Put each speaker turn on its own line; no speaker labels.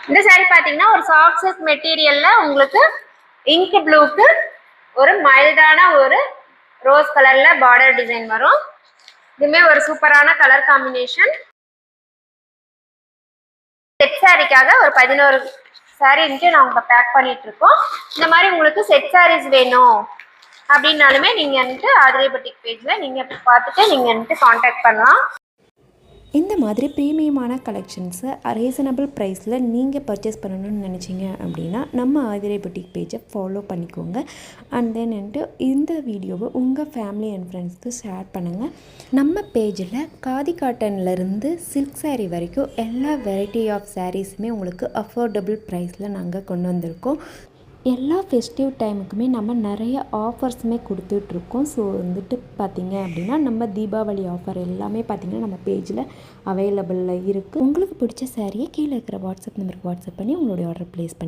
இந்த saree பாத்தீங்கன்னா ஒரு சாஃப்ட் சில்க் மெட்டீரியல்ல உங்களுக்கு இங்க் ப்ளூக்கு ஒரு மைல்டான ஒரு ரோஸ் கலர்ல பார்டர் டிசைன் வரும். இதுமே ஒரு சூப்பரான கலர் காம்பினேஷன். செட் சாரிக்காக ஒரு 11 saree நான் உங்களுக்கு பேக் பண்ணிட்டு இருக்கோம். இந்த மாதிரி உங்களுக்கு செட் sarees வேணும் அப்படின்னாலுமே நீங்க வந்துட்டு ஆதிரை புட்டிக் பேஜ்ல நீங்க பார்த்துட்டு நீங்க வந்துட்டு காண்டாக்ட் பண்ணலாம்.
இந்த மாதிரி ப்ரீமியமான கலெக்ஷன்ஸை ரீசனபிள் ப்ரைஸில் நீங்கள் பர்ச்சேஸ் பண்ணணும்னு நினச்சிங்க அப்படின்னா நம்ம ஆதிரை புட்டிக் பேஜை ஃபாலோ பண்ணிக்கோங்க. அண்ட் தென் இந்த வீடியோவை உங்கள் ஃபேமிலி அண்ட் ஃப்ரெண்ட்ஸ்க்கு ஷேர் பண்ணுங்கள். நம்ம பேஜில் காதி காட்டன்லேருந்து சில்க் சாரீ வரைக்கும் எல்லா வெரைட்டி ஆஃப் சாரீஸுமே உங்களுக்கு அஃபோர்டபுள் ப்ரைஸில் நாங்கள் கொண்டு வந்திருக்கோம். எல்லா ஃபெஸ்டிவ் டைமுக்குமே நம்ம நிறைய ஆஃபர்ஸுமே கொடுத்துட்ருக்கோம். ஸோ வந்துட்டு பார்த்திங்க அப்படின்னா நம்ம தீபாவளி ஆஃபர் எல்லாமே பார்த்திங்கன்னா நம்ம பேஜில் அவைலபிளில் இருக்குது. உங்களுக்கு பிடிச்ச சாரியை கீழே இருக்கிற வாட்ஸ்அப் நம்பருக்கு வாட்ஸ்அப் பண்ணி உங்களுடைய ஆர்டர் ப்ளேஸ் பண்ணி